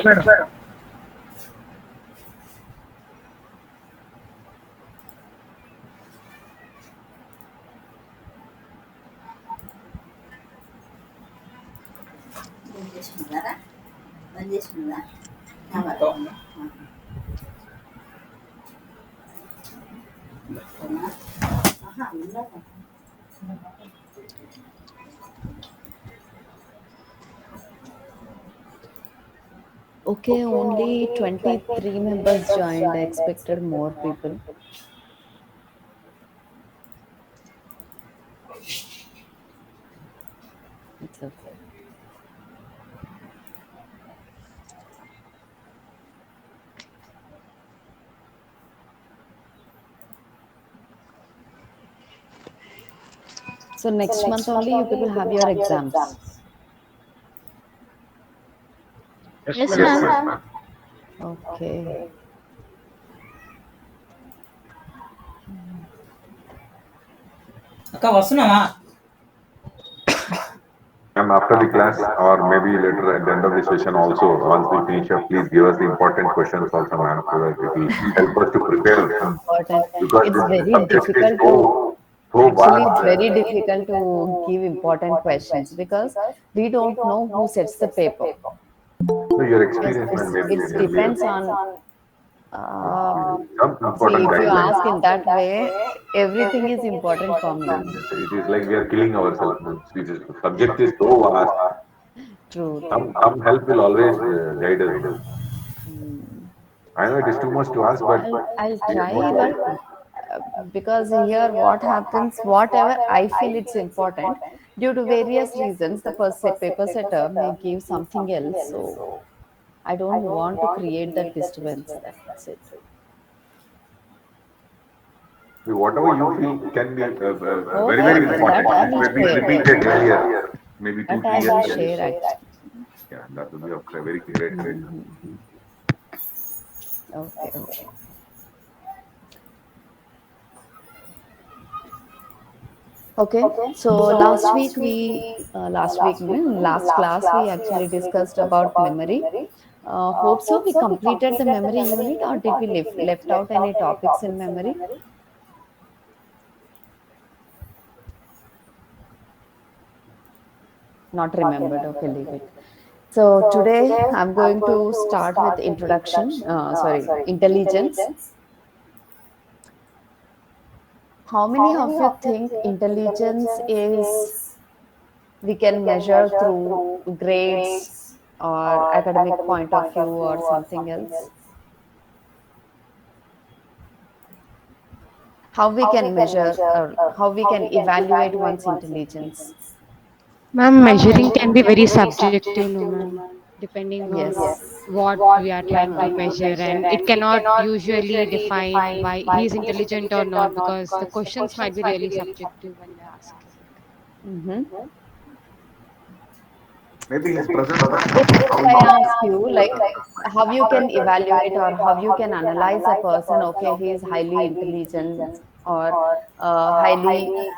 madam. Okay, only 23 members joined. I expected more people. It's okay. So next month only you people have your exams. Yes, Yes, madam. ma'am. Okay. అక్క వస్తున్నావా? Ma'am, after the class or maybe later at the end of the session also, once we finish up, please give us the important questions also, ma'am, so that it will help us to prepare. Important. Because It's this very subject is difficult to so actually vast. it's very difficult to give important questions because we don't know who sets the paper. So your Yes, experience, ma'am, maybe it can be depends on some see important if you guidelines. ask in that way, everything is important for me. It is like we are killing ourselves. It is, subject is so vast. True, true. Some help will always guide us. I know it is too much to ask, but I'll we have no try, but choice. uh, because here what happens, whatever I feel it's important, due to various reasons, the paper setter may give something else. So I don't want to create that disturbance. That's it. Whatever you feel can be very, Okay, very okay, important. that I It will may be share. repeated earlier, maybe That two, I three years will earlier. share actually. Yeah, that would be of very great help. Okay, okay. Okay, so last week, last class, we actually discussed about memory. Hope so. We completed the memory unit, or did we left out any topics in memory? Not remembered. Okay, leave it. So today I'm going to start with introduction. Sorry, intelligence. How many of you think intelligence is we can measure through grades or academic point of view or something else? How we can measure or how we can evaluate one's intelligence? Ma'am, measuring can be very subjective, no, ma'am, depending Yes. on what we are trying to measure, and it cannot usually define why he is intelligent or not because the questions might be really subjective when they ask it. Mm-hmm. Maybe his presence of If, mind, if how I he ask presents you, his like, presence of mind. how you can evaluate or how you can analyze a person, okay, he is highly intelligent or highly,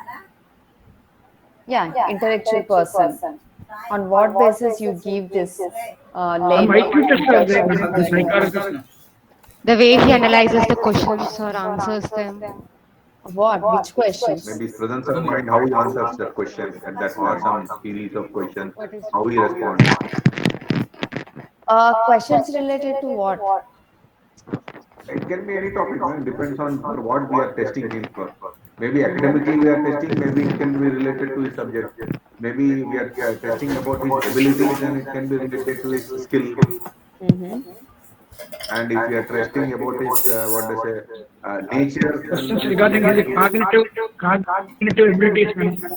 yeah, intellectual person. On what basis you give this Some label IQ tests are there, intelligent? madam. The psychologist. The way he analyzes the questions or answers them. What? Which questions? Maybe his presence of mind, how he answers the question, and that or some series of questions, What is how he responds. Questions related to what? It can be any topic, man. Depends on for what we are testing him for. Maybe academically we are testing, maybe it can be related to his subject. Maybe we are testing about his abilities, then it can be related to his skill. Mm-hmm. And if we are testing about his what they say nature, then Questions it will regarding his relate to cognitive abilities, madam.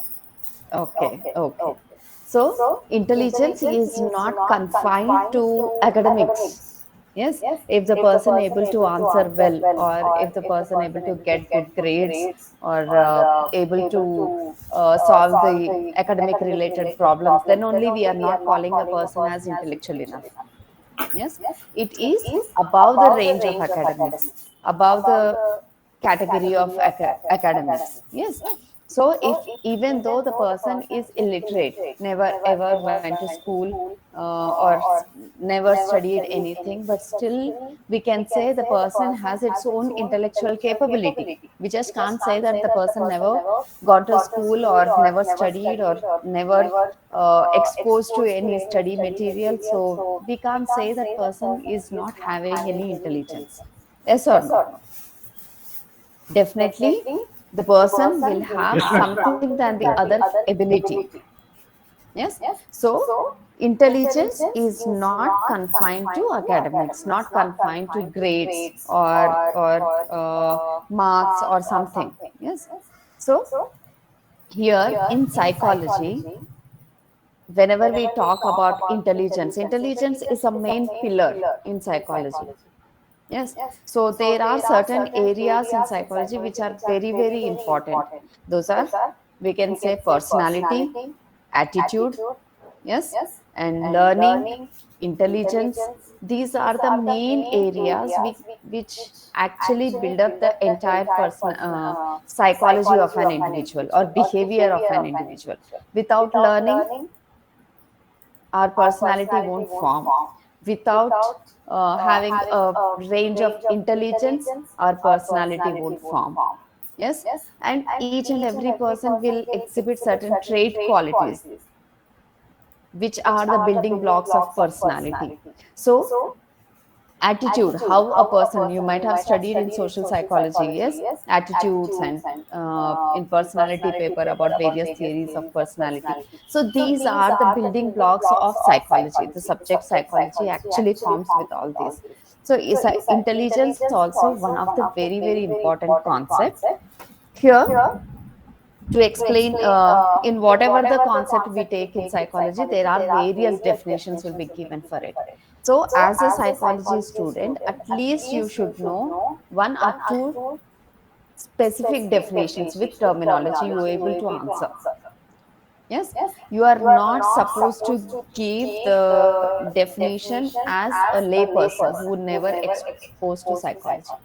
Okay, okay. So, intelligence is not confined to academics. Yes, if the person able to answer well, or if the person able to get good grades, or able to solve the academic related problems, then only we are not calling a person as intellectual enough. Yes, it is above the range of academics, above the category of academics. Yes, So if even though the person is illiterate, never ever went to school, never studied anything, but still we can say the person has its own intellectual capability. We just can't say that the person never gone to school or never studied or never exposed to any study material. So we can't say that person is not having any intelligence. Yes or no? Definitely, the person will have Yes, ma'am. something than the other ability. Yes. So intelligence is not confined to academics, not confined to grades or marks or something. Yes. So here in psychology, whenever we talk about intelligence, intelligence is a main pillar in psychology. Yes. So there are certain areas in psychology which are very, very important. Those are, we can say, personality, attitude, yes, and learning, intelligence. These are the main areas which actually build up the entire psychology of an individual or behavior of an individual. Without learning, our personality won't form. Without having a range of intelligence, our personality won't form. Yes. And each and every person will exhibit certain trait qualities which are the building blocks of personality. So attitude, how a person, you might have studied in social psychology, yes, attitudes, and in personality paper about various theories of personality. So these are the building blocks of psychology. The subject psychology actually forms with all these. So is intelligence also one of the very, very important concept here. To explain, in whatever the concept we take in psychology, there are various definitions will be given for it. So as a psychology student, at least you should know one or two specific definitions with terminology you are able to answer. Yes. You are not supposed to give the definition as a layperson who never exposed to psychology.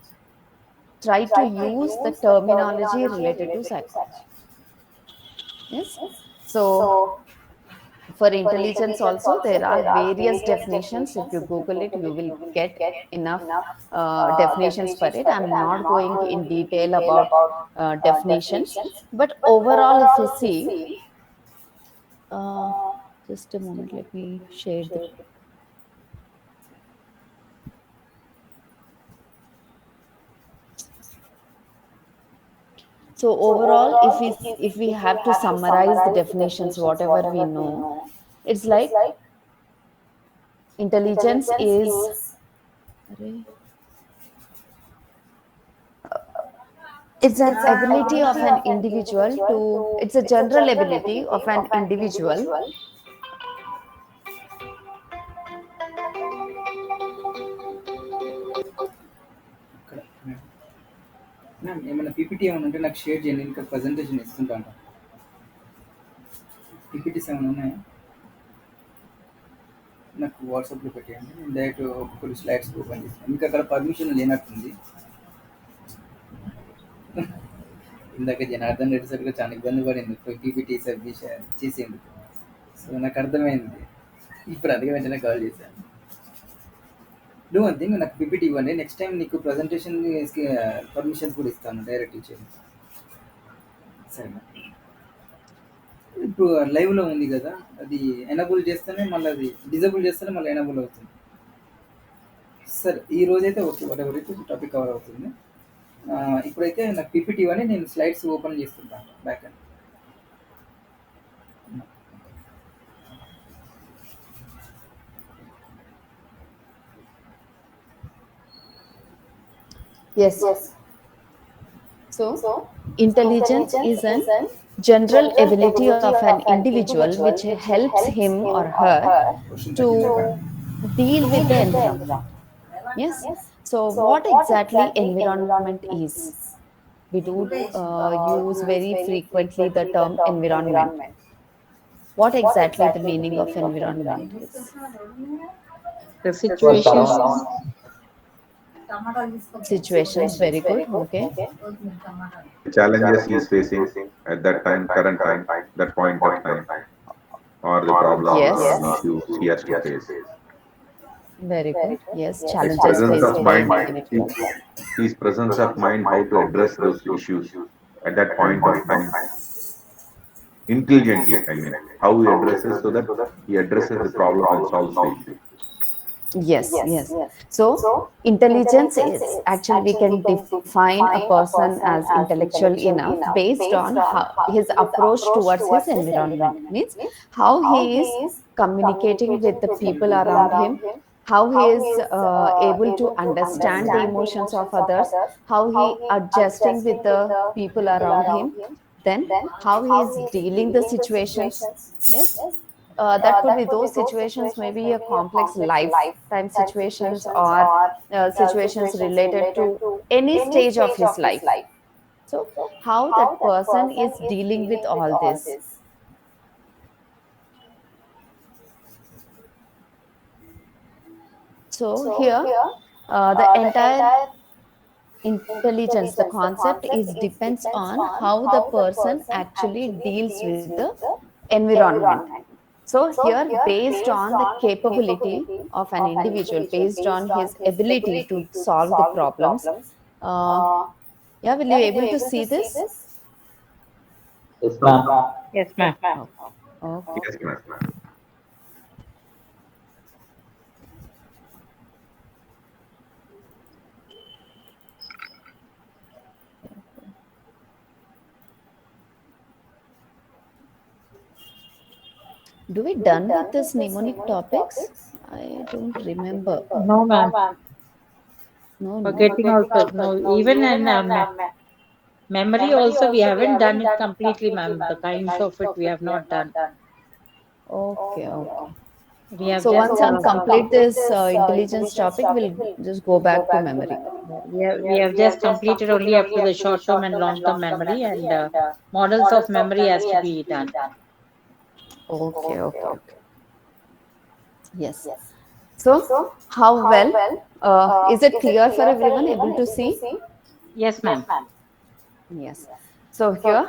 Try to use the terminology related to psychology. Yes. So for intelligence also, there are various definitions. If you Google it, you will get enough definitions for it. I'm not going in detail about definitions, but overall, if you see, uh, just a moment, let me share the. So overall, if we have to summarize the definitions, whatever we know, it's like intelligence is. It's an ability of an individual to, it's a general ability of an individual. ఇక్కడ ma'am ఏమైనా PPT ఏమైనా ఉంటే నాకు share చేయండి, ఇంకా presentation ఇస్తుంటాను. PPTs ఏమైనా ఉన్నాయా నాకు వాట్సాప్లో పెట్టేయండి, నేను డైరెక్ట్ ఒక్కొక్కటి స్లైడ్స్ ఓపెన్ చేస్తాను. మీకు అక్కడ పర్మిషన్ లేనట్టుంది. ఇందాక జనార్దన్ రెడ్డి సార్ కూడా చాలా ఇబ్బంది పడింది పీపీటీ సబ్మిట్ చేసేందుకు. సో నాకు అర్థమైంది, ఇప్పుడు అందుకే వెంటనే కాల్ చేశాను. డూ వన్ థింగ్, నాకు పీపీటీ ఇవ్వండి, నెక్స్ట్ టైం నీకు ప్రజెంటేషన్ పర్మిషన్స్ కూడా ఇస్తాను డైరెక్ట్ ఇచ్చేది. సరేనా? ఇప్పుడు లైవ్లో ఉంది కదా, అది ఎనబుల్ చేస్తేనే మళ్ళీ, అది డిజబుల్ చేస్తేనే మళ్ళీ ఎనబుల్ అవుతుంది. సరే, ఈ రోజైతే ఓకే, వాట్ ఎవర్ అయితే టాపిక్ కవర్ అవుతుంది. ఇప్పుడైతే నాకు పీపీటీ ఇవ్వండి, నేను స్లైడ్స్ ఓపెన్ చేస్తుంటాను back and. Yes. So intelligence is an general ability of an individual which helps him or her to deal with the environment. Yes. So what exactly environment is? We do use very frequently the term environment. What exactly the meaning of environment is? The Our situations. surroundings. situations. Very good. Okay. The challenges he is facing at that time, current time, that point of time, or the problems Yes. or issues he has to face. Very good. Yes. His Challenges presence faced of in the mind, individual. his presence of mind, how to address those issues at that point of time intelligently. I mean, how he addresses so that he addresses the problem and solves the issue. Yes, yes. So, intelligence is actually we can define a person as intellectual enough based on how, his approach towards his environment. Means how he is communicating with the people around him, how he is able to understand the emotions of others, how he adjusting with the people around him, then how he is dealing the situations. Yes, that could be those situations, maybe a complex lifetime situations or situations related to any stage of his life. So how that person is dealing with all this. So here the entire intelligence, the concept is depends on how the person actually deals with the environment. So here, based on the capability of an individual, based on his ability to solve the problems, uh, yeah, will you able to see this? Yes, ma'am. Yes, ma'am. Oh, okay. Yes, ma'am. Do we done with this mnemonic topics? I don't remember. No, ma'am. No, no. Forgetting also. No, even in memory also, we haven't done it completely, ma'am. The kinds of it we have not done. Okay, okay. We have So just once I'm complete this intelligence topic, we'll just go back to memory. we have just completed only up to the short term and long term memory, and models of memory has to be done. Okay, okay, okay. Yes. So how well? Is it clear for everyone? Able to see? Yes, ma'am. Yes. So here,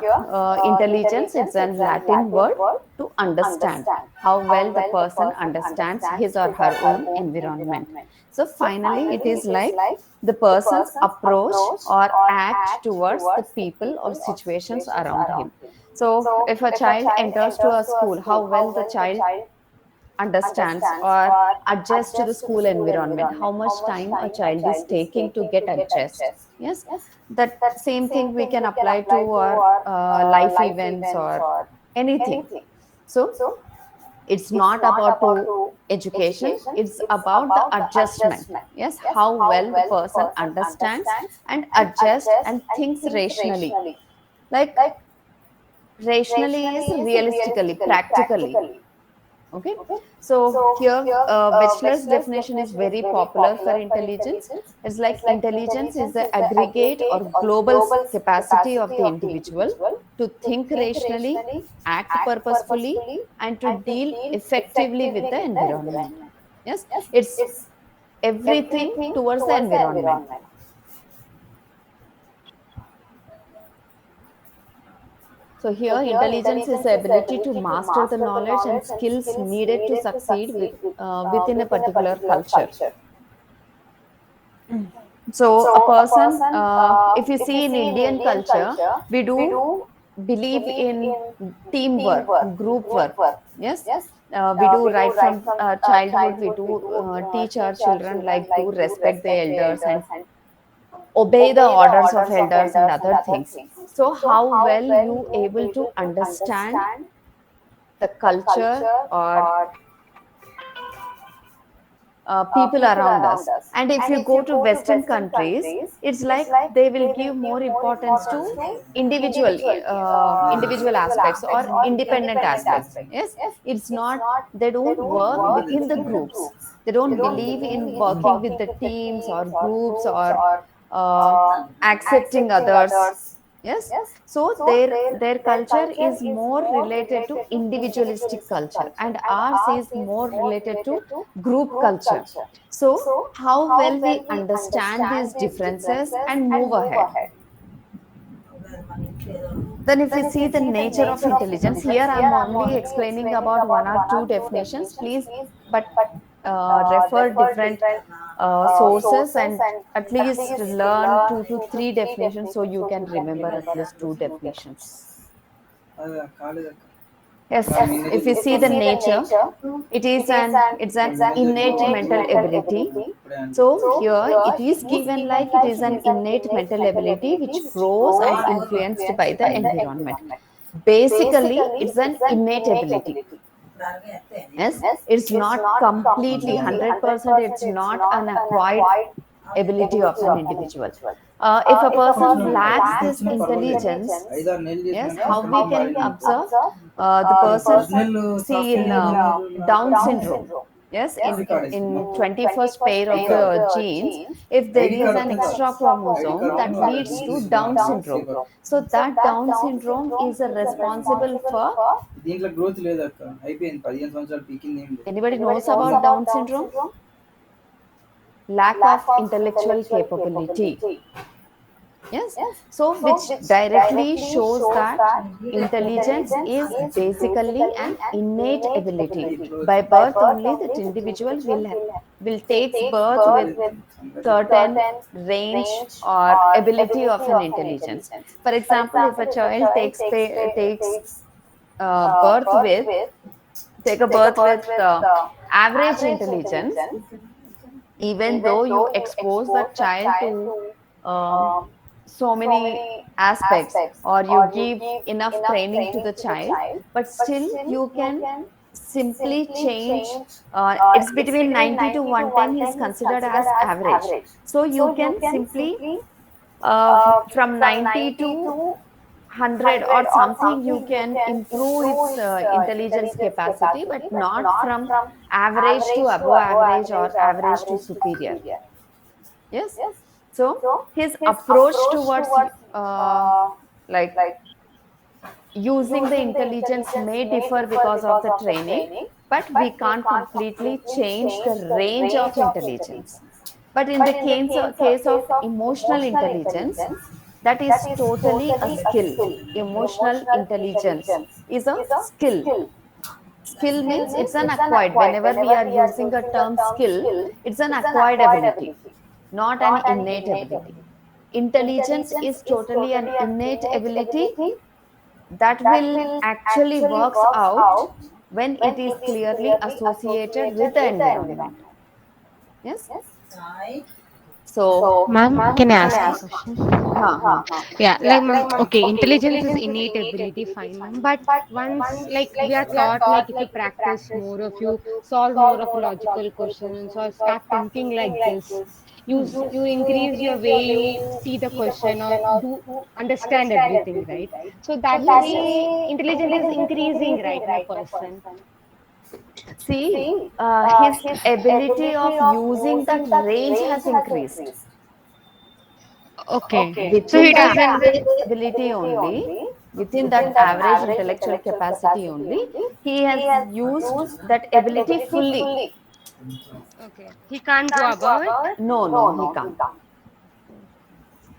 intelligence, it's a Latin word to understand, how well the person understands his or her own environment. So finally, it is like the person's approach or act towards the people or situations around him. So if a child enters to a school, how well the child understands or adjusts to the school environment, how much time a child is taking to get adjust. Yes, that same thing we can apply to our life events or anything. So it's not about to education, it's about the adjustment. Yes, how well the person understands and adjusts and thinks rationally. Like rationally is realistically, practically. Okay, so here Wechsler's definition is very popular for intelligence. It's like intelligence is the aggregate or global capacity of the individual to think rationally, act purposefully, and to deal effectively with the environment. Yes, it's everything towards the environment. So here, intelligence is the ability to master the knowledge and skills needed to succeed within a particular culture. So a person, if you see in Indian culture, we do believe in teamwork, group work. Yes, we do right from childhood. We do teach our children like to respect the elders and obey the orders of elders and other things. So how well you able to understand the culture or people around us. And if you go to Western countries, it's like they will give more importance to individual aspects or independent aspects. Yes, it's not, they don't work within the groups. They don't believe in working with the teams or groups or uh, accepting others. Yes, so their culture is more related to individualistic culture and ours is more related to group culture. So how well we understand these differences and move ahead. Then if we see the nature of intelligence, here I'm only explaining about one or two definitions, please, but refer different sources and at least learn 2 to 3 definitions so you can remember at least 2 definitions. అది కాలేదక్క. Yes, మనం ఇన్ని if you see the nature, it's an innate mental ability. ఇప్పుడే So అనిపిస్తుంది. here it is given like it is an innate mental ability which grows and influenced by the environment. Basically, it's an innate ability. Yes, it's not completely 100%. It's not an acquired ability of an individual. If a person lacks this intelligence, 5-6 నెలలు yes, చేసినాక how we can మారింది. observe the person, original see in Down syndrome. Yes, in 21st pair of the genes, if there is an extra chromosome that leads to Down syndrome. So that Down syndrome is responsible for. దీంట్లో growth లేదక్క, అయిపోయింది 15 సంవత్సరాలు పీకింది ఏం లేదు. Anybody knows about Down syndrome? Lack of intellectual capability. Yes, so which directly shows that intelligence is basically an innate ability. By birth only that individual will take birth with certain range or ability of an intelligence. For example, if a child takes birth with take a birth with average intelligence, even though you expose that child to so many aspects or you give enough training to the child, but still you can simply change. It's between 90 to 110 is considered as average. So you can simply from 90 to 100 or something you can improve its intelligence capacity, but not from average to above average or average to superior. Yes, so his approach towards like using the intelligence may differ because of the training, but we can't completely change the range of intelligence. But in the case of emotional intelligence, that is totally a skill. Emotional intelligence is a skill. Skill means it's an acquired. Whenever we are using a term skill, it's an acquired ability, not an innate ability. Intelligence is totally an innate ability that will actually works out when it is clearly associated with the environment. Yes. So, Ma'am, can I ask a question? huh. Yeah, like ma'am, okay, intelligence is innate ability, fine, ma'am. But once, like, we are taught, like, if you practice more, if you solve more of logical questions or start thinking like this, you increase your way you see the question or do understand everything, right? So that way, intelligence is increasing, right, in a person. See, his ability of using that range has increased. Okay, so Within he that doesn't. average ability only, within that average intellectual capacity only, he has used that ability fully. Okay, he can't go above it. No, he can't.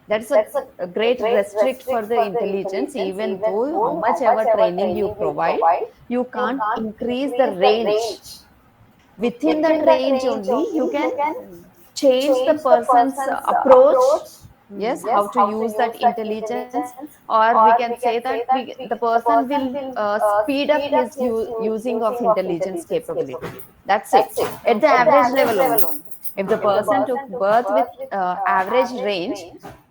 That's a great restrict for the intelligence. Even though how much ever training you provide, you can't increase the range. Within that range only, you can change the person's approach. Yes, how to use that intelligence, or we can say that the person will speed up his using of intelligence capability. That's it, at the average level only. If the person took birth with average range,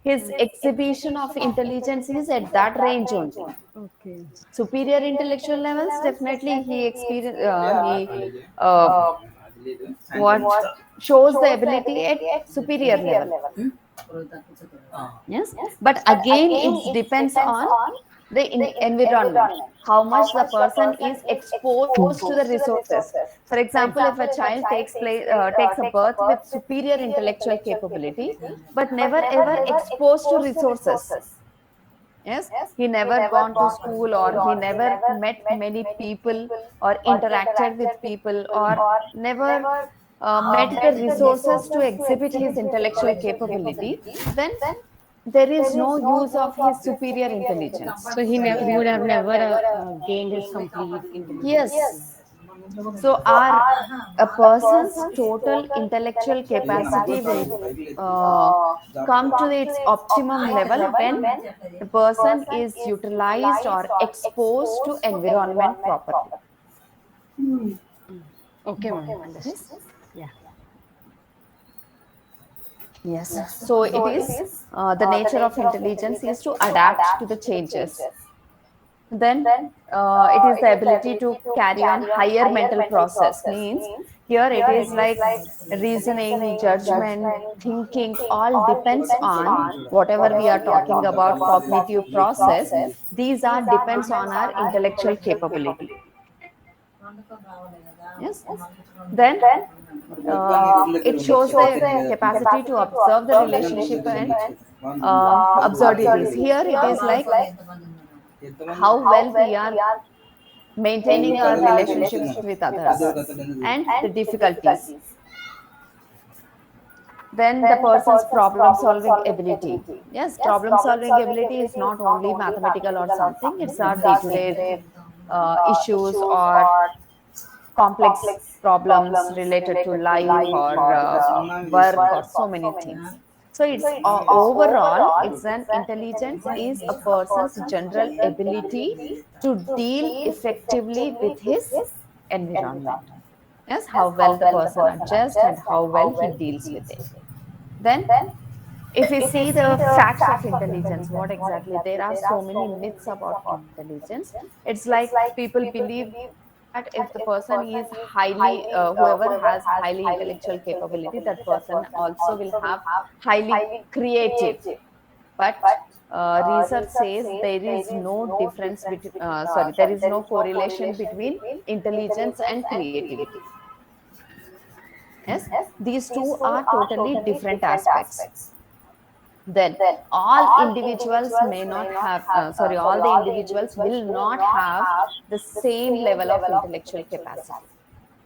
his exhibition of intelligence is at that range only. Okay. Superior intellectual levels, definitely he experience he అది లేదు. what shows the ability at superior level. Yes, but again it depends on the environment, how much the person is exposed to the resources. For example, if a child takes a birth with superior intellectual capability but never ever exposed to resources. Yes, he never gone to school or he never met many people or interacted with people or never met the resources to exhibit his intellectual capability, then there is no use of his superior intelligence. So he would have never gained his complete intelligence. Yes. So, our a person's total intellectual capacity will uh, come to its optimum level when the person is utilized or exposed to environment properly. Okay, ma'am. Understood. Yes. Yeah. Yes. So it is the nature of intelligence is to adapt to the changes. Then it is the ability to carry on higher mental process. Means here it is like reasoning, judgment, thinking. All depends on whatever we are talking about cognitive process. These are depends on our intellectual capability. Yes. Then it shows the capacity to observe the relationship and absurdities. Here it is like how well we are maintaining our relationships with others and the difficulties. Then the person's problem solving ability. Yes, problem solving ability is not only mathematical or something, it's our day to day issues or complex problems related to life or work or so many things. So it's overall it's an intelligence is a person's general ability to deal effectively with his environment. Yes, how well the person adjusts and how well he deals with it. Then if we see the facts of intelligence, what exactly, there are so many myths about intelligence. It's like people believe that if the person is highly whoever has highly intellectual capability, that person also will have highly creative. But research says there is no difference between sorry, there is no correlation between intelligence and creativity. Yes, these two are totally different aspects. Then all individuals may not have all the individuals will not have the same level of intellectual capacity.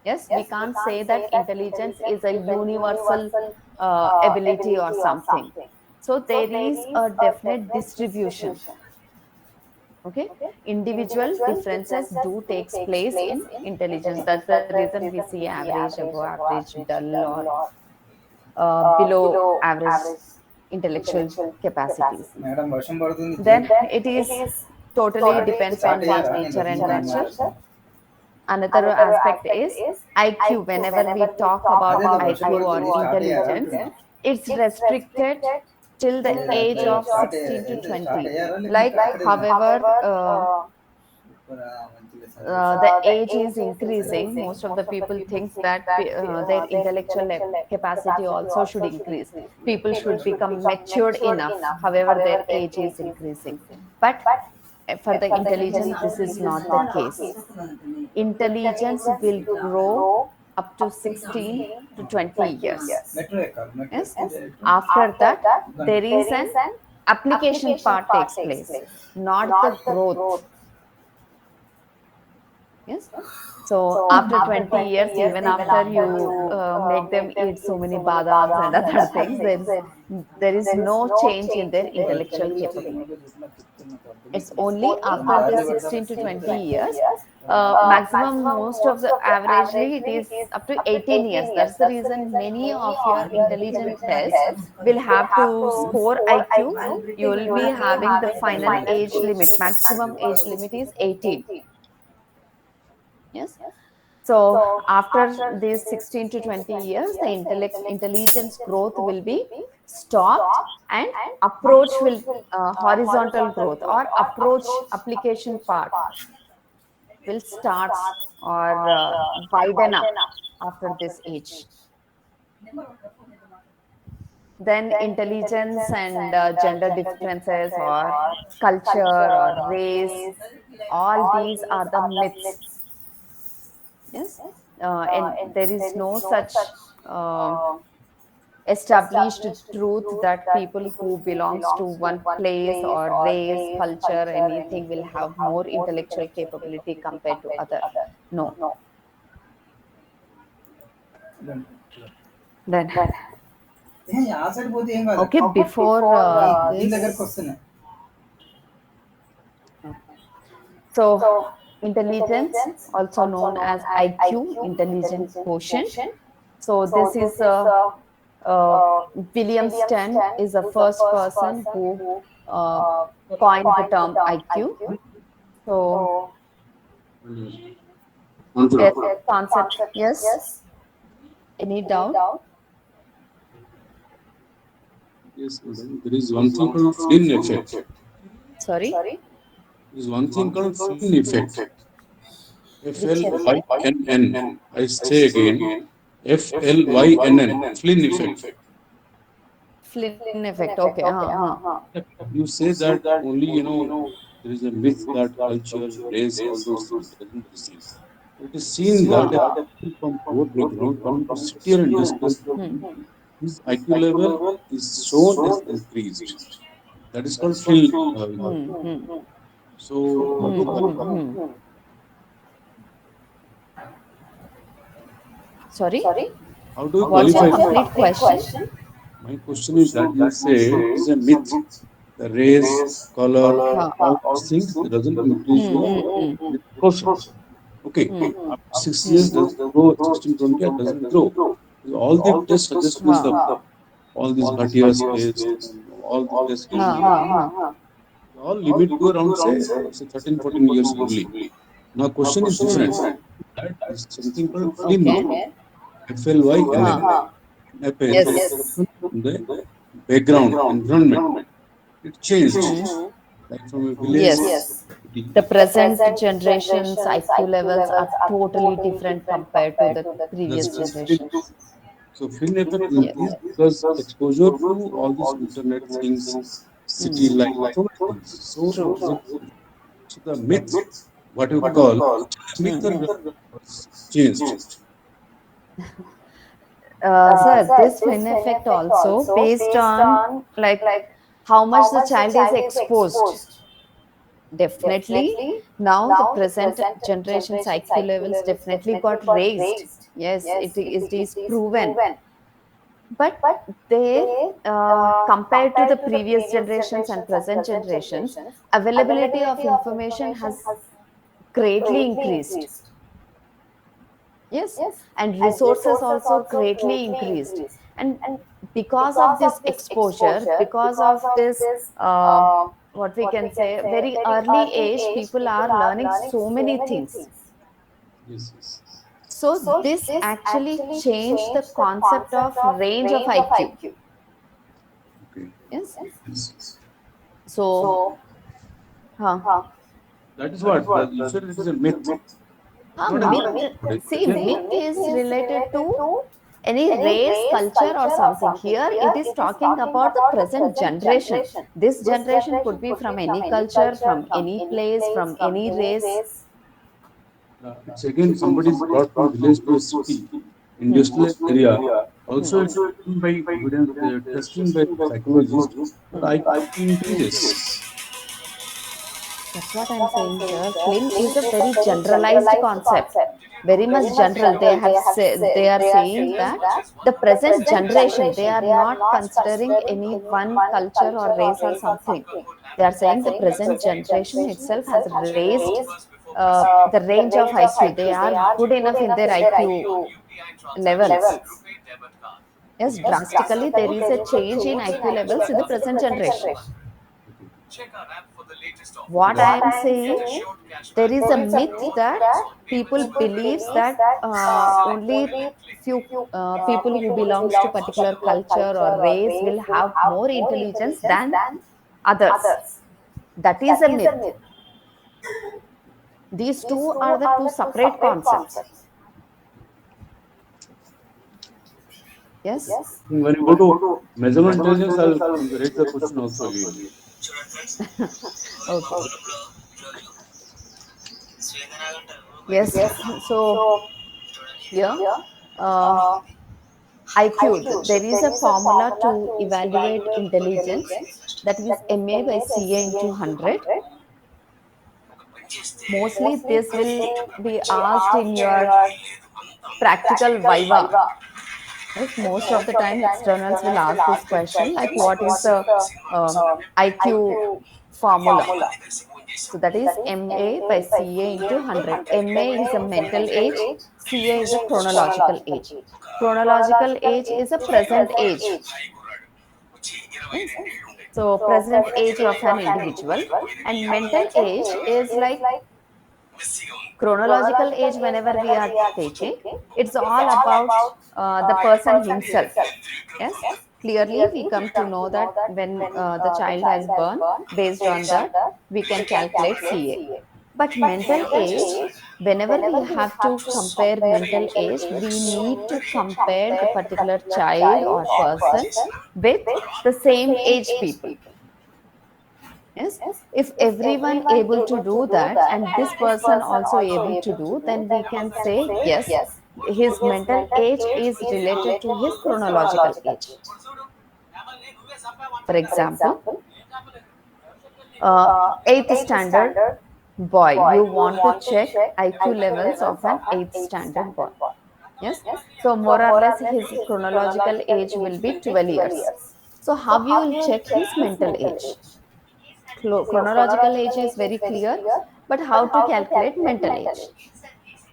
Yes, we can't say that intelligence is a universal ability or something. So there is a definite distribution. Okay, individual differences do takes place in intelligence. That's the reason we see average, above average, dull, or below average intellectual capacities. Madam వర్షం పడుతుంది Then it is totally depends on start his అయ్యారా nature and nurture. Maths Another aspect is IQ. Whenever we talk about అదే వర్షం IQ or పడుతుంది start అయ్యారా intelligence, అంటున్నా it's restricted till the లేదా age of start 16 to start 20. అయ్యారా లేకుంటే Like, అక్కడే however, మంచి the age is increasing. Most of the people thinks that their intellectual capacity also should increase. People should become matured enough. However, their age is increasing. But for the intelligence, this is not the case. Intelligence will grow up to 16 to 20 years. Metro ఎక్కాలి metro Yes. After that, there is an application part takes place, not the growth. Yes. So after 20 years, even after you make them eat so many badams and other things, there is no change in their intellectual capability. It's only after the 16 to 20 years, maximum most of the averagely it is up to 18 years. That's the reason many of your intelligent tests will have to score IQ. You will be having the final age limit, maximum age limit is 18. Yes. So after these 16 to 20 years, the intelligence growth will be stopped and approach will horizontal growth or approach application part will start or widen up after this age. Then intelligence and gender differences or culture or race, all these are the myths. Yes, and there is no such established truth that people who belongs to one place or race, culture, anything will have more intellectual capability compared to other. No. Then, ఆ side పోతే ఏం కాదు. okay, before దీని this, దగ్గరకు వస్తున్నాయి. so intelligence, also known as IQ, intelligent quotient. So this is William Sten is the first person who uh, coined the term IQ. So yes, concept. Yes. Any doubt? Yes, madam. There is one thing called Flynn effect. Sorry. There is one thing called Flynn effect. Which FLYNN. I say again, FLYNN. Flynn effect. Flynn effect? Okay. You say that only, there is a myth that culture, race, all those things doesn't receive. It is seen that a person from poor background coming to sit here and discuss, his IQ level is shown as increased. That is called Flynn. So how do Sorry. how do you What's your qualify? complete question? My question is that you say it is a myth. The race, color, all these things doesn't increase your quotient. Okay, after 6 years doesn't grow, 16, 20 doesn't grow. All the tests suggest me the all these Bhattia's test and all the tests all limit to around say 13, 14 years only. Now question is different. That is something called Flynn effect. Okay. FLYNN happens when a Yes. person from the background environment it changed like from a village Yes. to a city. The present generation's IQ levels are totally different compared to the That's previous called Flynn. generations. So Flynn effect Yes. increased because exposure to all these internet things, city life, so many things. So it True. is increased. So the myth, what you call, myth was changed. Sir, this Flynn effect also based on like how much the child is exposed. Definitely, now the present generation's IQ levels definitely got raised. Yes, it is proven. But they, compared to the previous generations and present generations, availability of information has greatly increased. Yes, and resources also greatly increased. And because of this exposure, because of this, what we can say, very early age, people are learning so many things. Yes, yes. So this actually changed the concept of range of IQ. Okay. Yes. Yes. So, huh. That is what you said. It is a myth. It's not a myth. But Myth. See, again, myth is related to any race, culture, or something. Here, it is talking about the present generation. This generation could be from any culture, from any place, from any race. it's again somebody is brought from village to a city, industrial area. Also, it's proven by evidence, testing by psychologists that IQ increases. That's what I'm saying, sir. Flynn is a very generalized concept, very much general. They are saying that the present generation, they are not considering any one culture or race or something. They are saying the present generation itself has raised the range of IQ. They are good enough in their IQ levels. Yes, drastically there is a change in IQ levels in the present generation. What I am saying, there is a myth that people believes that only few people who belongs to particular culture or race will have more intelligence than others. That is a myth. These two are the two separate concepts. Yes. When you go to measurement intelligence, I'll raise the question also again. Okay. Yes. So here, IQ, there is a formula to evaluate intelligence, that is MA by CA into 100. Mostly this will be asked in your practical viva. Yes, most of the time externals will ask this question like what is the IQ formula. So that is MA by CA into 100. MA is a mental age, CA is a chronological age. Chronological age is a present age. Yes. So present age of an individual, and mental age is like chronological age. Whenever we are taking, it's all about the person himself. Yes, clearly we come to know that when the child has born, based on that we can calculate CA. But mental age, whenever we have to compare mental age, we need to compare the particular child or person with the same age people. Yes, if everyone able to do that and this person also able to do, then we can say yes, his mental age is related to his chronological age. For example, eighth standard boy, you want to check IQ levels of an eighth standard boy. Yes, so more or less his chronological age will be 12 years. So how you will check his mental age? Chronological age is very clear, but how to calculate mental age?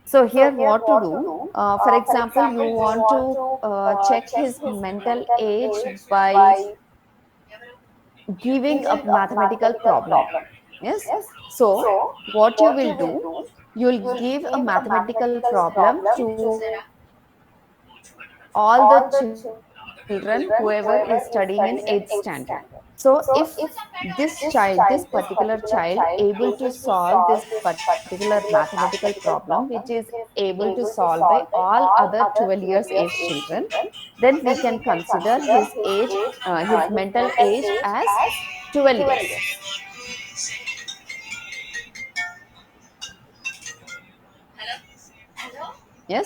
So here what to do, for example, you want to check his mental age by giving a mathematical problem. Yes, so what you will do, you will give a mathematical problem to all the children whoever is studying in 8th standard. So if this child, this particular child able to solve this particular mathematical problem, which is able to solve by all other 12 years age children, then we can consider his age, his mental age as 12 years. Yes,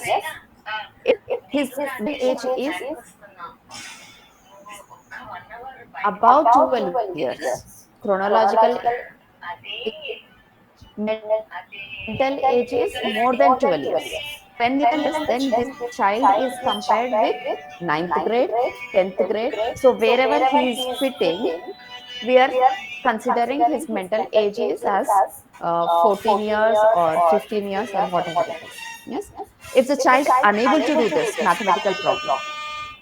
if his mental age is above 12 years, chronological mental age is more than 12 years. When we are less, then this child is compared with ninth grade, 10th grade. So wherever he is fitting, we are considering his mental age is as 14 years or 15 years or whatever it is. Yes, if the child unable to do this mathematical problem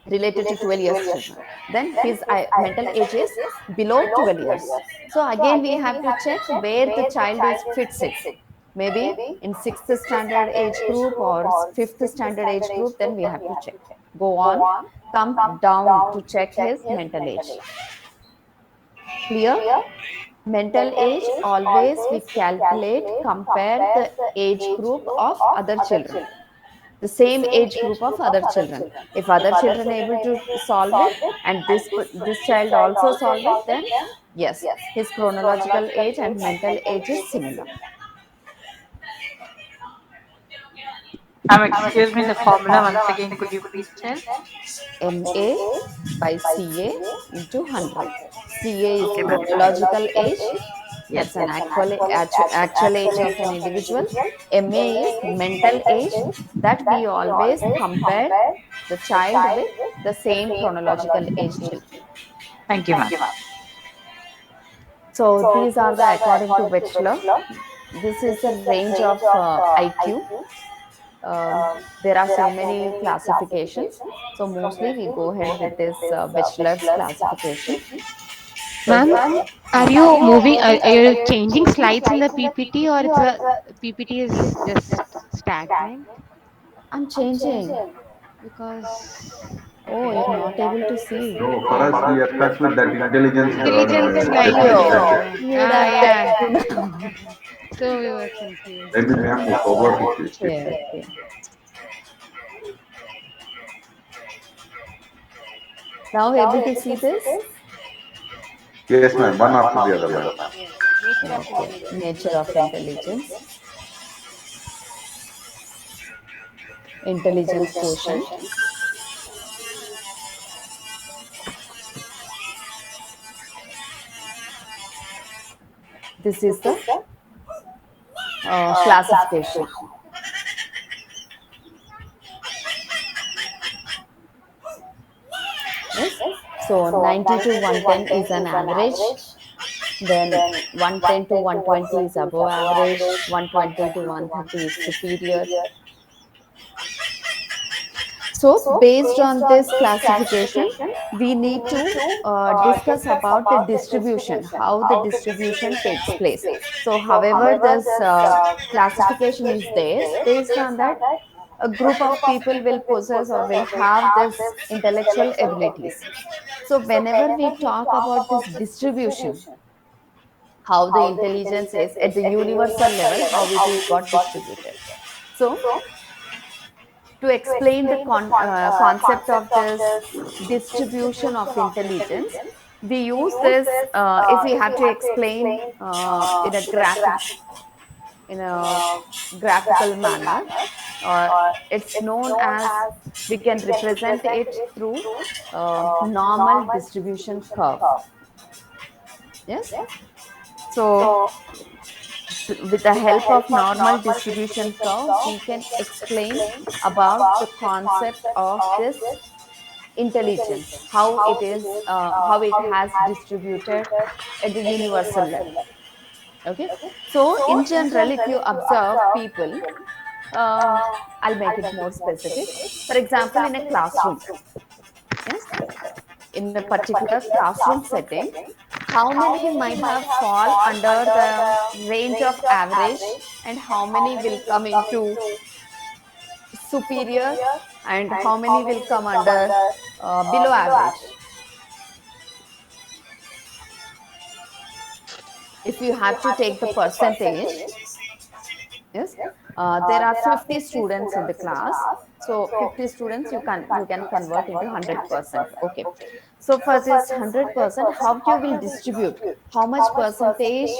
related to 12 years children, then his mental age is below 12 years. So again we have to check where the child is fits it, maybe in 6th standard age group or 5th standard age group. Then we have to check, go on, come down to check his mental age. Clear? Mental age always we calculate, compare the age group of other children, the same age group of other children. If other children able to solve it and this child also solve it, then yes, his chronological age and mental age is similar. Excuse me, the formula once again, could you please tell? MA by CA into 100. CA is Okay, ma'am. chronological age, Yes. that's an actual age of an individual. MA is mental age, that we always compare the child with the same chronological age children. Thank you, ma'am. So these are the according to Wechsler. This is the range of IQ. There are so many classifications. So mostly we go ahead with this Wechsler's classification. So Ma'am, here, are you moving? Are you changing slides in the PPT, or it's a PPT is just stagnant? I'm changing. Because Oh, you're not able to see. No, for us, we are stuck with that intelligence intelligence slide testing only. Ayo, slide. Yeah, you would ah, have yeah. checked now. So we were confused. Maybe ma'am, you forgot it. Okay, okay. Now able to see this? Yes, ma'am. One after the other, ma'am. Yes. Nature of Okay. intelligence. Nature of intelligence. Intelligence quotient. This is the classification. So 90 to 110 is an average. Then 110 to 120 is above average. 120 to 130 is superior. So, based on this classification, we need to discuss about the distribution, how the distribution takes place. So, however, this classification is there, based on that, a group of people will possess or will have this intellectual abilities. So, whenever we talk about this distribution, how the intelligence is at the universal level, how it is got distributed. So, to explain the concept of this distribution of intelligence, we use this if we have to explain in a graphical manner, or it's known as, we can represent it through normal distribution curve. Yes. So with the help of normal distribution curve, we can explain about the concept of this intelligence, how it has distributed at the universal level. Okay. So in general, if you observe people, uh, I'll make it more specific. For example, in a classroom, yes, in a particular classroom setting, how many might have fall under the range of average, and how many will come into superior, and how many will come under below average? If you have to take the percentage, yes, there are 50 students in the class. So 50 students, you can convert into 100%. Okay. So for this 100%, how you will distribute? How much percentage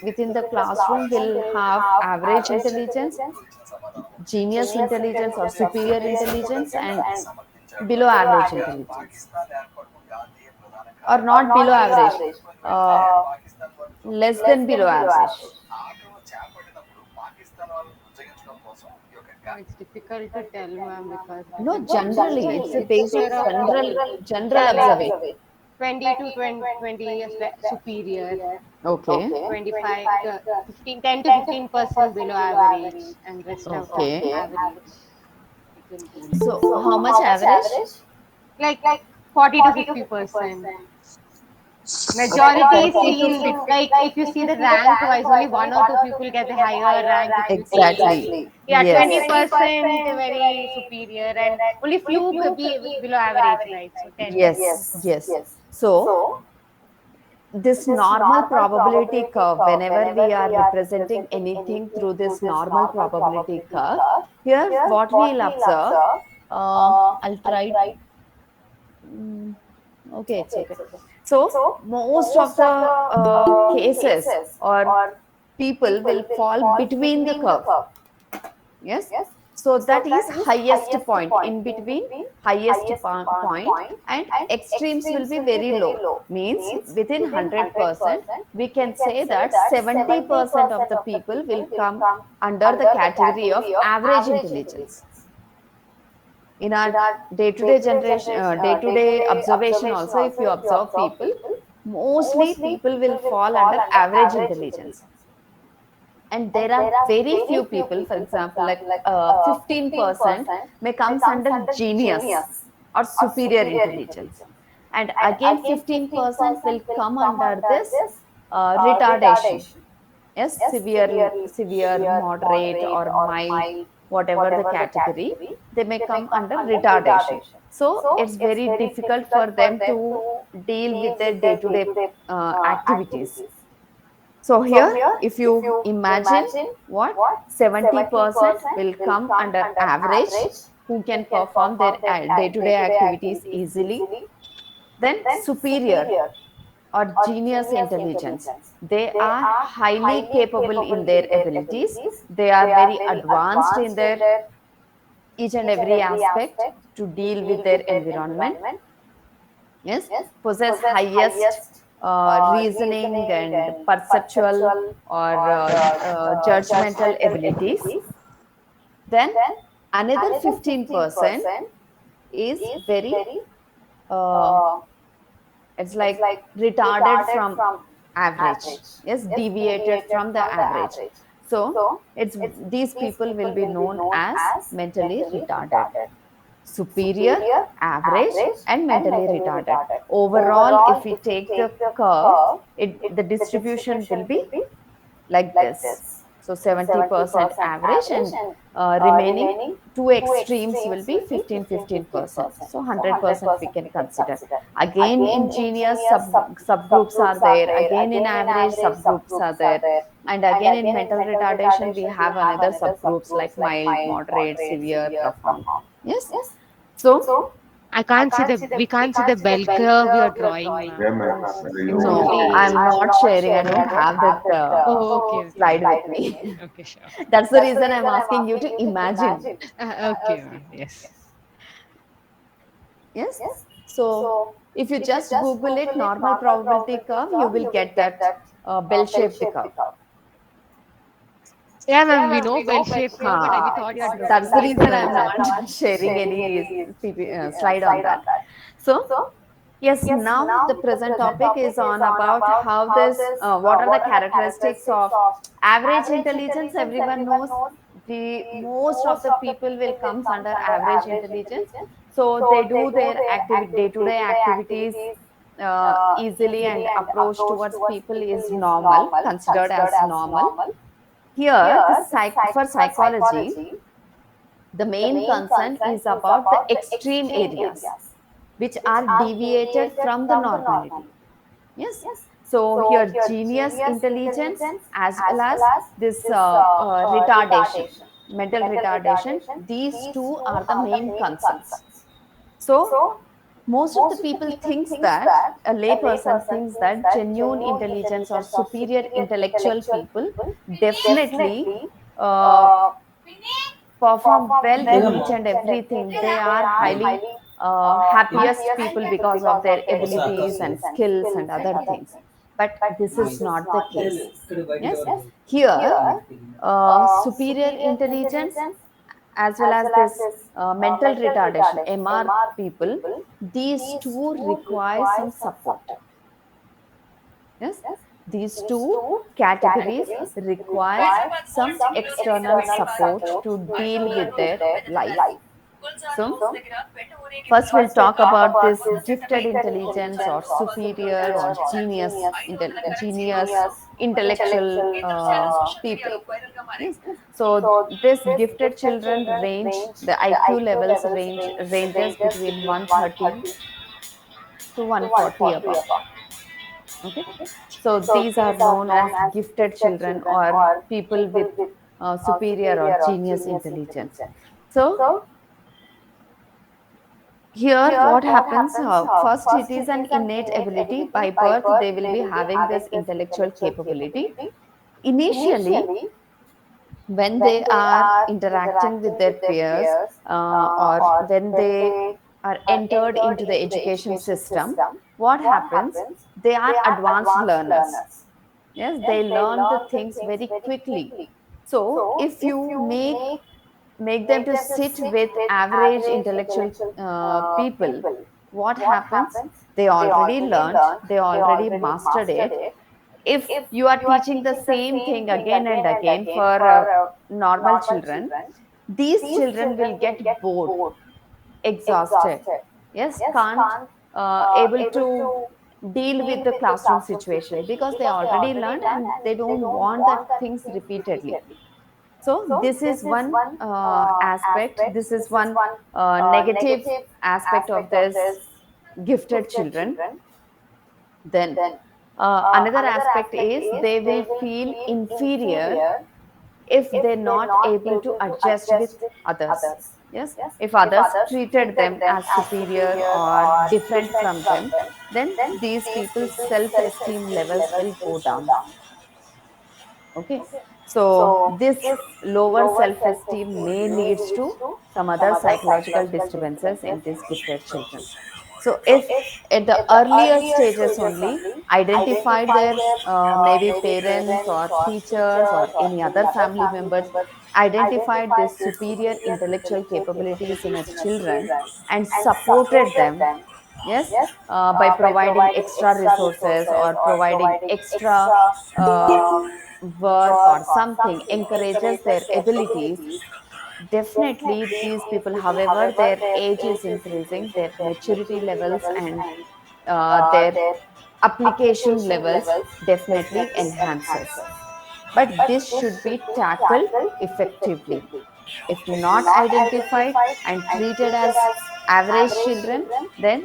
within the classroom will have average intelligence, genius intelligence, or superior intelligence, and below average intelligence, or not below average, uh, less than below average? It's difficult to tell, ma'am, because it No, depends on generally, it's a based on mixture of, general yeah, like observation. 20 to 20 is superior, Okay. 25 to 15, 10 to 15% below average, and rest of Okay. average. We can So do how much average? like 40 to 50%. Okay, Majority 40 to seen, 50. like if you see the rank wise, only one or two people get the higher rank. If you see, Exactly. yeah, Yes. 20% very superior, and only few could be below average, right? So 10 to Yes. Yes. So this normal probability curve, whenever we are representing anything through this normal probability curve, here what we'll observe, I'll try. mm, okay, it's okay. So most of the cases or people will fall between the curve. Yes. So that is highest point in between, highest point, and extremes will be very low. Means within 100%, we can say that 70% of the people will come under the category of average intelligence. In our day-to-day observation also, if you observe people, mostly people will fall under average intelligence. And there are very few people, for example, like 15% may comes under genius or superior intelligence, and again 15% will come under this retardation. Yes, severe, moderate, or mild, whatever the category, they may come under retardation. So it's very difficult for them to deal with their day-to-day activities. So here, if you imagine what, 70% will come under average, who can perform their day-to-day activities easily. Then superior or genius intelligence. They are highly capable in their abilities. They are very advanced in their each and every aspect to deal with their environment. Yes, possess highest reasoning and perceptual or judgmental abilities. Then another 15% is very uh, It's like retarded from average. Yes, deviated from the average. So it's these people will be known as mentally retarded. Superior, average, and mentally retarded. Overall, if we take the curve, the distribution will be like this. So 70% average, and remaining two extremes will be 15-15%. So 100% we can consider. Again, in genius, subgroups are there. Again, in average, subgroups are there. And again, in mental retardation, we have another subgroups like mild, moderate, severe, profound. Yes. So I can't see the we can't see the bell curve you're drawing, Yeah, ma'am. ma'am. It's You no, only. I'm not sharing. I don't have that Oh, okay, okay, slide with me. okay, sure. That's the reason I'm asking you to imagine. Okay, ma'am. Yes. Yes. So if you just Google it, normal probability curve, you will get that bell-shaped curve. Yeah, ma'am. We know bell-shaped curve, but we Huh. thought you're That's drawing the the reason I'm curve. not sharing any slide on that. So yes, now the present topic is on about how this, what are the characteristics of average intelligence. Everyone knows the most of the people will comes under average intelligence. So they do their day-to-day activities easily, and approach towards people is normal, considered as normal. Here, for psychology, the main concern is about the extreme areas which are deviated from the normality. Yes. So here, genius intelligence as well as this retardation, mental retardation, these two are the main concerns. So most of the people thinks that, a layperson thinks that genuine intelligence or superior intellectual people definitely uh, perform well in each and everything. They are highly happiest people because of their abilities and skills and other things. But this is not the case. Yes, here superior intelligence as well as this mental retardation MR people, these two require some support. Yes, these two categories requires some external support to deal with their life. So first we'll talk about this gifted intelligence or superior or genius intellectual people. Yes. So this gifted children range, the IQ levels ranges between 130 to 140 above. Okay. So these are known as gifted children or people with superior or genius intelligence. So here what happens, first it is an innate ability. By birth they will be having this intellectual capability. Initially, when they are interacting with their peers, or when they are entered into the education system, what happens, they are advanced learners. Yes, they learn the things very quickly. So if you make them to sit with average intellectual people, what happens, they already learned, they already mastered it. If you are teaching the same thing again and again for normal children, these children will get bored, exhausted. Yes, can't able to deal with the classroom situation because they already learned and they don't want that things repeatedly. So this is one aspect, this is one negative aspect of this gifted children. Then another aspect is they will feel inferior if they're not able to adjust with others. Yes, if others treated them as superior or different from them, then these people's self-esteem levels will go down. Okay, so this lower self-esteem may leads to some other psychological disturbances in these gifted children. So if at the earlier stages only identified their maybe parents or teachers or any other family members identified these superior intellectual capabilities in its children and supported them, Yes, by providing extra resources or providing extra work or something encourages their abilities. Definitely, these people, however, their age is increasing, their maturity levels and their application levels definitely enhances. But this should be tackled effectively. If not identified and treated as average children, then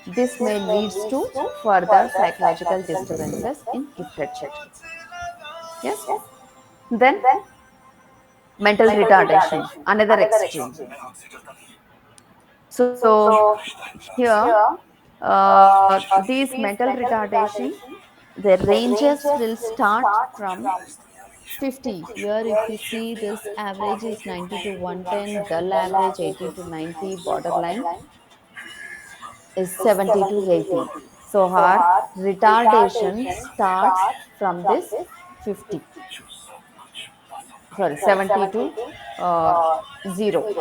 this may lead to further psychological disturbances in gifted children. Yes. Then mental retardation, another extreme. So here, these mental retardation, the ranges will start from 50. Here, if you see, this average is 90 to 110, dull average 80 to 90, borderline is 70 to 80. So our retardation starts from this 50, sorry, 70 to 0.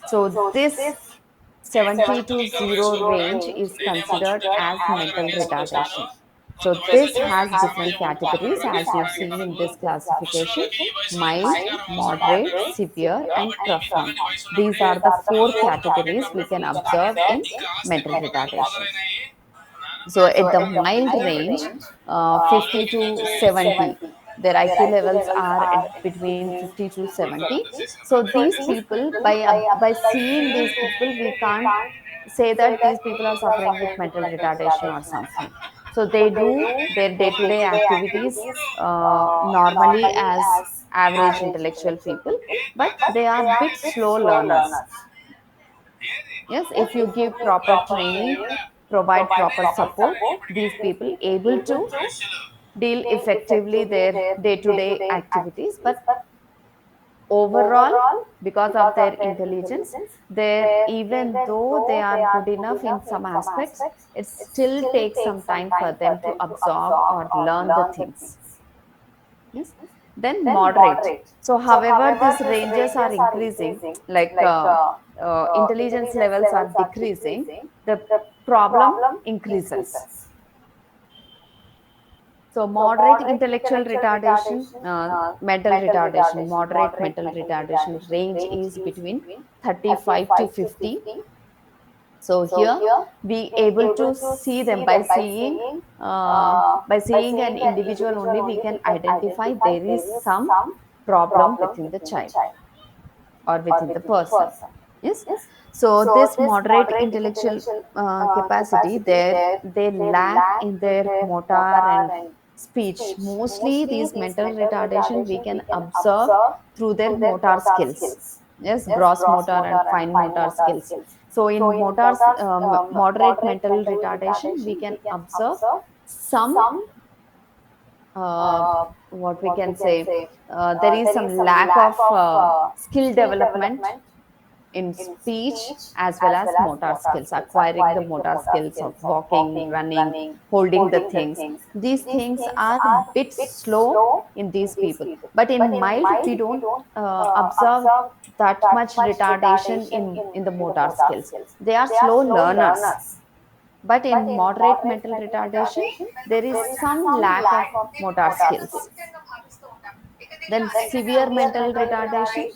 So this 70 to 0 range is considered as mental retardation. So this has different categories as you see in this classification: mild, moderate, severe, and profound. These are the four categories we can observe in mental retardation. So at the mild range, 50 to 70, their IQ levels are at between 50 to 70. So these people, by seeing these people, we can't say that these people are suffering with mental retardation or something. So they do their day-to-day activities normally as average intellectual people, but they are bit slow learners. Yes, if you give proper training, provide proper support, these people able to deal effectively their day-to-day activities. But overall, because of their intelligence, they, even though they are good enough in some aspects, it still takes some time for them to absorb or learn the things. Yes. Then moderate. So, however, these ranges are increasing, like intelligence levels are decreasing, the problem increases. So, moderate intellectual retardation, mental retardation, moderate mental retardation range is between 35 to 50. So here we able to see them by seeing an individual only we can identify there is some problem within the child or within the person. Yes. So this moderate intellectual capacity, they lack in their motor and speech. Mostly these mental retardation we can observe through their motor skills. Yes, gross motor and fine motor skills. So in motors, moderate mental retardation, we can observe some uh, what we can say, there is some lack of skill development in speech as well as motor skills, acquiring the motor skills of walking, running, holding the things. These things are bit slow in these people. But in mild, we don't observe that much retardation in the motor skills. They are slow learners. But in moderate mental retardation, there is some lack of motor skills. Then severe mental retardation,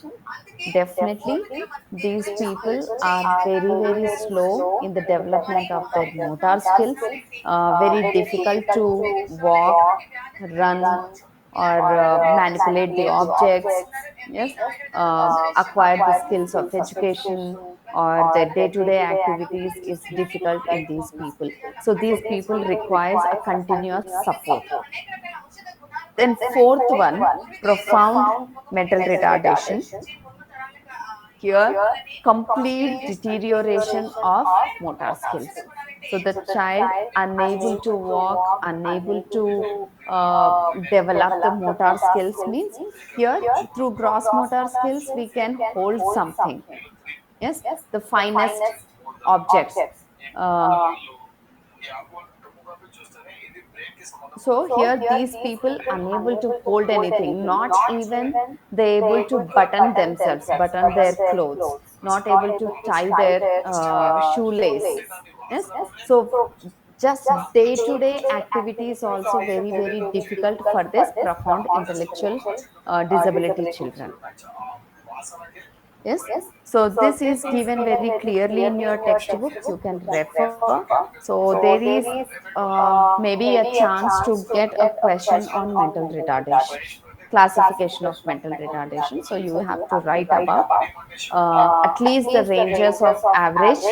definitely these people are very, very slow in the development of their motor skills, very difficult to walk, run, or manipulate the objects. Yes, acquire the skills of education or their day-to-day activities is difficult in these people. So these people requires a continuous support. Then fourth one, profound mental retardation. Here, complete deterioration of motor skills. So the child unable to walk, unable to develop the motor skills means here through gross motor skills we can hold something. Yes, the finest objects. Uh, so here these people unable to hold anything, not even they able to button themselves, button their clothes, not able to tie their shoelace. Yes, so just day to day activity is also very very difficult for this profound intellectual disability children. Yes, so this is given very clearly in your textbook. You can refer. So there is maybe a chance to get a question on mental retardation, classification of mental retardation. So you have to write about at least the ranges of average,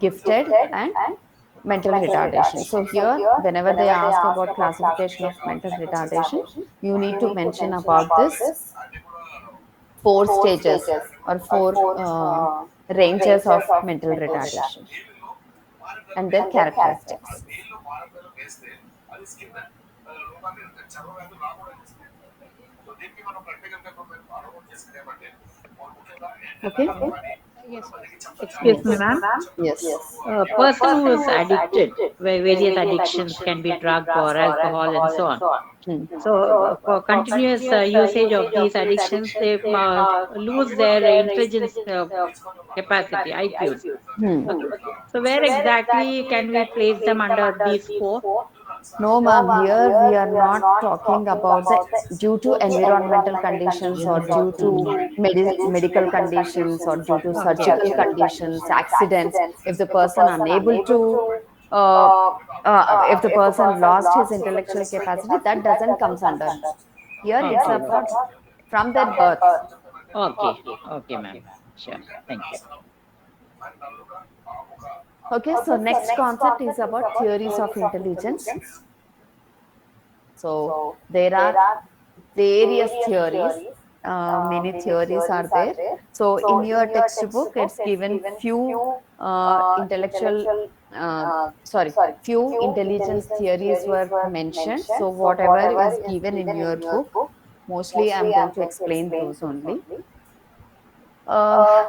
gifted, and mental retardation. So here, whenever they ask about classification of mental retardation, you need to mention about this four stages or four ranges of mental retardation and their characteristics. Okay. Yes. Excuse me, Yes. ma'am. Yes. A person who is addicted, where various addictions can be drug or alcohol and so on. Hmm. So, for continuous usage of these addictions, they lose their intelligence capacity, IQs. Hmm. Okay. So, where exactly can we place them under these four? No, ma'am. Here we are not talking about the due to environmental conditions or due to medical conditions or due to Okay, surgical okay. conditions, accidents. If the person unable to, uh, if the person lost his intellectual capacity, that doesn't comes under. Here it's Okay, about from their birth. okay, okay, ma'am. Sure. Thank you. Okay, so next concept is about theories of intelligence. So there are various theories. Many theories are there. So in your textbook, it's given few intellectual, sorry, few intelligence theories were mentioned. So whatever is given in your book, mostly I'm going to explain those only. Uh,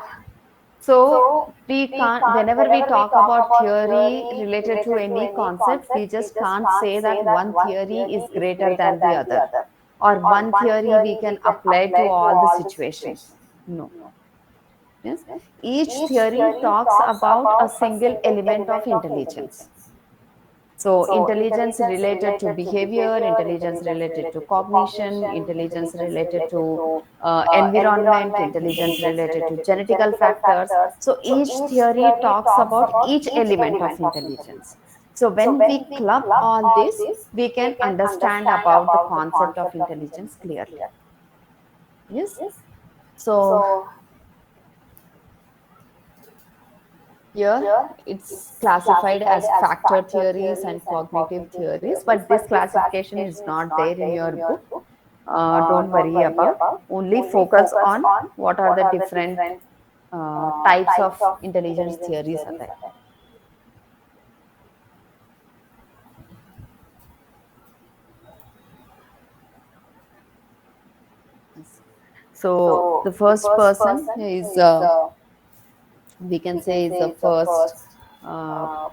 so we can't, whenever we talk about theory related to any concept, we just can't say that one theory is greater than the other or one theory we can apply to all the situations. No. Yes. Each theory talks about a single element of intelligence. So, intelligence related to behavior, intelligence related to cognition, intelligence related to environment, intelligence related to genetical factors. So, each theory talks about each element of intelligence. So, when we club all this, we can understand about the concept of intelligence clearly. Yes. So, here it's classified as factor theories and cognitive theories, but this classification is not there in your book. Don't worry about. Only focus on what are the different types of intelligence theories are there. Yes. So the first person is we can say is the first. Uh,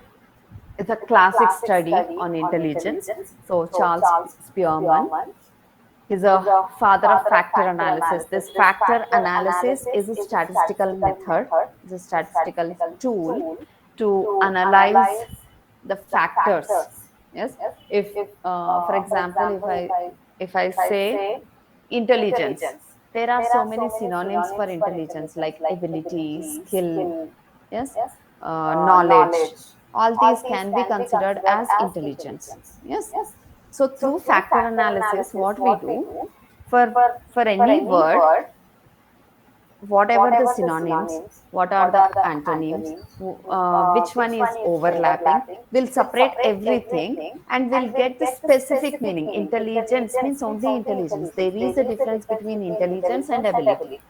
it's a classic study on intelligence. So Charles Spearman is a father of factor analysis. This factor analysis is a statistical method, it's a statistical tool to analyze the factors. Yes, if for example, if I say intelligence, there are so many synonyms for intelligence like ability, skill, yes, knowledge. All these can be considered as intelligence. Yes, so through factor analysis, what we do for for any word, whatever the synonyms, what are the antonyms, which one is overlapping, we'll separate everything and we'll get the specific meaning. Intelligence means only intelligence. There is a difference between intelligence and ability.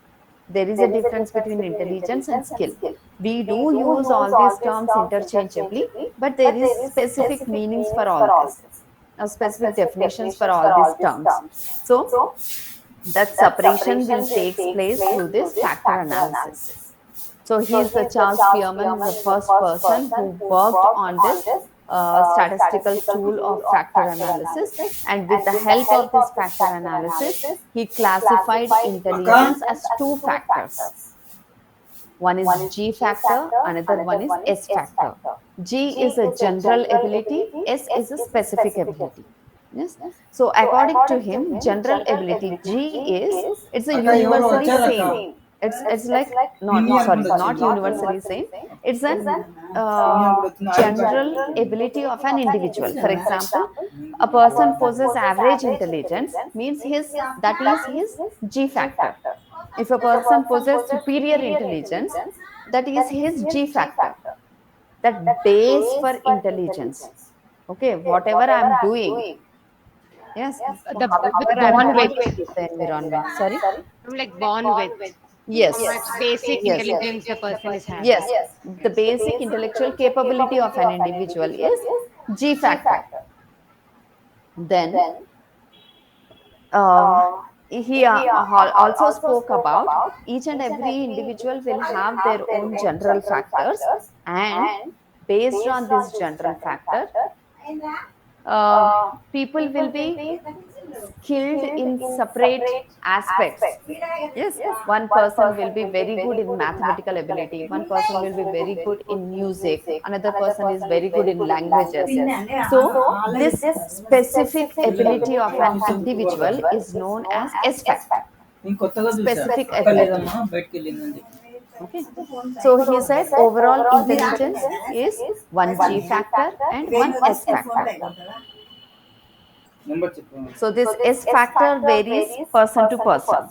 There is a difference between intelligence and skill. We do use all these terms interchangeably, but there is specific meanings for all this, specific definitions for all these terms. So that separation will takes place through this factor analysis. So he is the Charles Spearman is the first person who worked on this statistical tool of factor analysis, and with the help of this factor analysis, he classified Akka? intelligence as two factors. One is G factor, another one is S factor. G is a general ability, S is a specific ability. Yes. So according to him, general ability G is, it's a అక్క ఎవరో universally వచ్చారు అక్క. same. It's like not, పిన్ని sorry, అనుకుంటూ not వచ్చింది. universally same. It's an పిన్ని అనుకుంటూ వచ్చింది. general ability of an individual. For example, a person possesses average intelligence means that is his G factor. If a person possesses superior intelligence, that is his G factor. That base for intelligence. Okay, whatever I'm doing, yes, The with however I'm born with, dealing with the environment. Sorry. I'm like born with Yes. how much basic Yes. intelligence a person is having. Yes. The basic intellectual capability of an individual is G factor. Then he also spoke about each and every individual will have their own general factors, and based on this general factor, people will be skilled in separate aspects. Yes, one person will be very good in mathematical ability, one person will be very good in music, another person is very good in languages. So this specific ability of an individual is known as S factor. నేను కొత్తగా చూసా. Specific అక్క ability. లేదమ్మా బయటకు వెళ్ళిందని చెప్పి. Okay. So he said overall intelligence is one G factor and one S factor. Number చెప్పు. So this S factor varies person to person.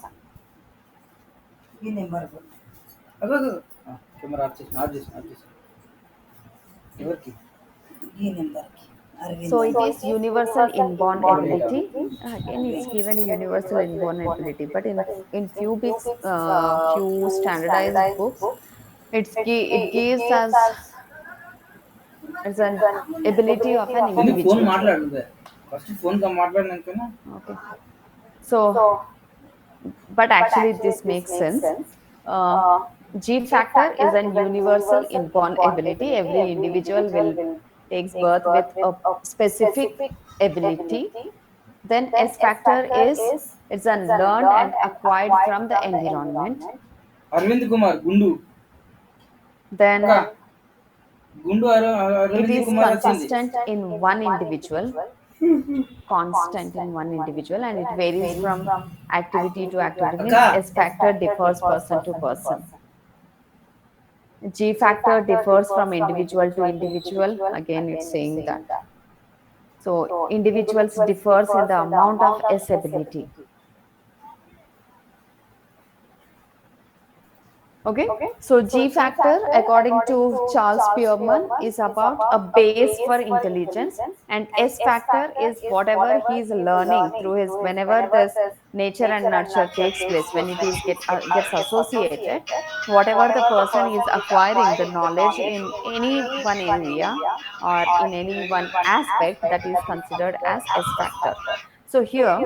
అదో కెమెరా ఆఫ్ చేసి ఎవరికి? So it is universal inborn ability. Again, it's given universal inborn ability, but in few books, few standardized books, it gives us as an ability of an phone individual. మాట్లాడు first phone మాట్లాడినాకనా. Okay. So, but actually, this makes sense. G factor is an universal inborn ability. Every individual will takes birth with a specific ability. Then S factor is it's a learned and acquired from the environment. Arvind Kumar Gundu. Then గుండు it Arvind is Kumar వచ్చింది. consistent in one individual. Constant in one individual, and it varies from activity to activity. Means S factor differs person to person. G factor differs from individual to individual. Again, it's saying that. So individuals differs in the amount of S ability. Okay. So G factor, according to Charles Spearman, is about a base for intelligence, and S factor is whatever he is learning through his, whenever this nature and nurture takes place, when it is gets associated, whatever the person is acquiring the knowledge in any one area or in any one aspect, that is considered as S factor. So here,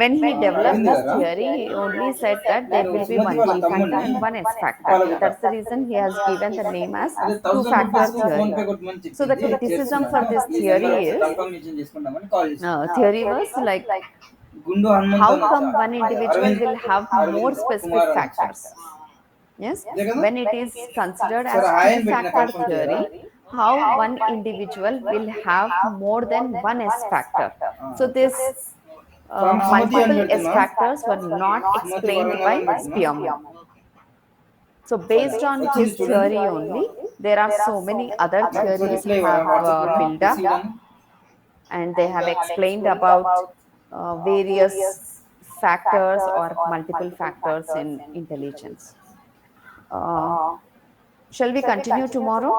when he developed this theory, he only said that there will be one G factor and one S factor. That's the reason he has given the name as two factor theory. So the criticism for this theory is, theory was like, how come one individual will have more specific factors? Yes, when it is considered as two factor theory, how one individual will have more than one S factor. So this multiple S factors were not explained by Spearman. So based on his theory only, there are so many other theories have built up, and they have explained about various factors or multiple factors in intelligence. Shall we continue tomorrow?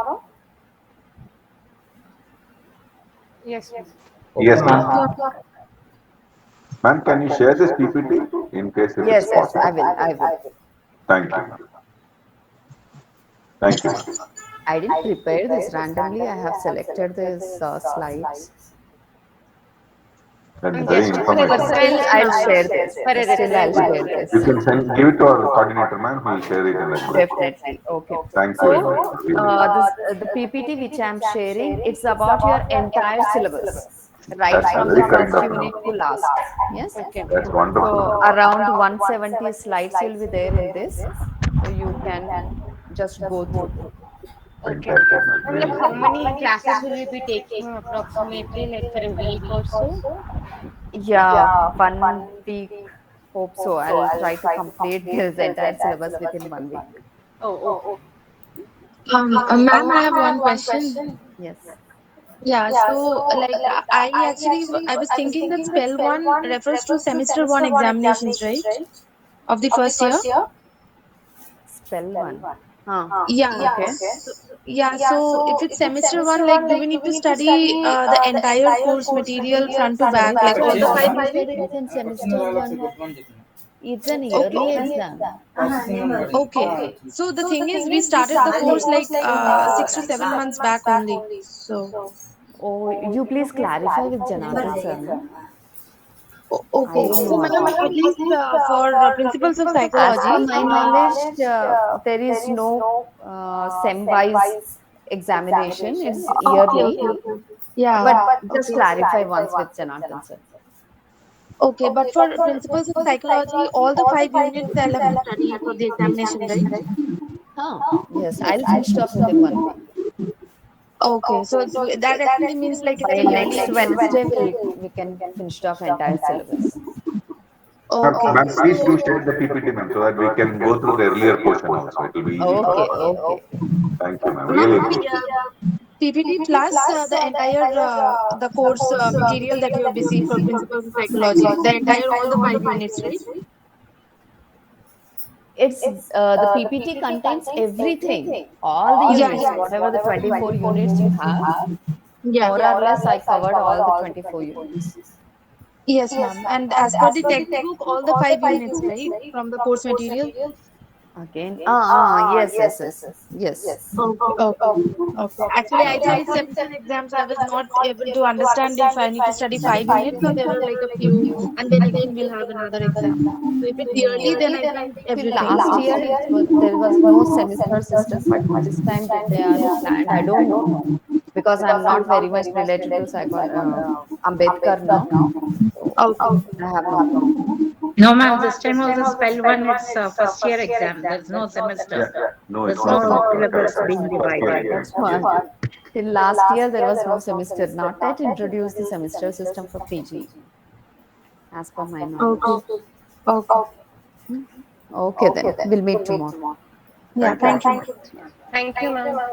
Yes, ma'am. Yes, ma'am. Ma'am, can you share this PPT in case it Yes, is yes, possible? I will. Thank you, ma'am. Thank you, ma'am. I didn't prepare this randomly. I have selected these slides. That is And very just for a But informative. still, reference, I'll ma'am. share this. For a Still, I'll reference. share this. You can give it to our coordinator, ma'am. He will share it in the group. Definitely. Okay. Thank you So, very much. the PPT which I'm sharing, it's about your entire syllabus, right That's from very the kind first of you. unit to last. Yes. Okay. That's So wonderful. around 170 slides will be there in this. So you can just go through. Okay. Fantastic, man. And like Really how good. many classes will we be taking approximately like for a week or so? Yeah, 1 week. Hope so. I'll try to complete this entire syllabus within 1 week. Oh, okay. Ma'am, I have one question. Yes. Yeah, so like I was thinking that spell one refers to semester one examinations, right? Of the first year. Spell one. Huh. Yeah. Okay. Yeah, so if it's semester one, like, do we need to study the entire course material front to back, like all the five You said units? it's in Processing semester వాళ్ళకి one. కొట్టుకొని చెప్పిన It's an Okay. yearly exam. Processing అని పడింది Okay. So the thing is, we started the course like 6 to 7 months back only. So Oh, you please clarify with Janardhan sir, no? I okay. don't So know ma'am, about at it. least for principles of As per psychology, my knowledge, there is no sem-wise examination. It's okay, yearly, okay, okay. Yeah. but just Okay. clarify once with Janardhan sir. Okay, but for principles of psychology, all the 5 units I'll have to study for the examination, right? Huh. Yes, I'll finish it off within 1 week. Okay, so that actually means like it's By a yearly next exam. Wednesday, we can finish it off entire syllabus. Okay, Ma'am, please so do share the PPT, ma'am, so that we can go through the earlier portion also. It will be easy for us. Okay, okay. Thank you, ma'am. ma'am, Really good. PPT plus the entire the course material that you have received for principles of psychology, the entire all the 5 units, right? It's the PPT contains everything, all the Yeah, units, yeah, whatever the 24 units you have, yeah. more or less, I covered all the 24 units. Yes, ma'am. And as per the textbook, all the 5 units, right, from the course material. Again, yes, yes, yes, yes. Okay, okay, okay. Actually, I thought it's semester exams. I was not able to understand if I need to study 5 units or there are like a few, and then again we'll have another exam. So if it's No. yearly, then I think See, everything. last year there was no semester system, but this time they are planned. I don't know because I'm not very much related to Ambedkar now, so Okay. I have no clue. No, ma'am, this time also spell one, it's first year exam. There's no semester. Yeah. No, There's it's not no semester. syllabus Correct, correct. being First year divided. exam. That's what. Till last year there was no semester. Not yet introduced the semester system for PG, as per my knowledge. Okay. Okay. Okay, then we'll meet tomorrow. Yeah. Thank you, Thank you, ma'am. ma'am.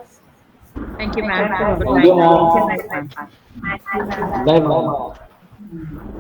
Thank you, ma'am. Thank you, ma'am. Good Thank night. you, ma'am. Good night, ma'am. Bye, ma'am.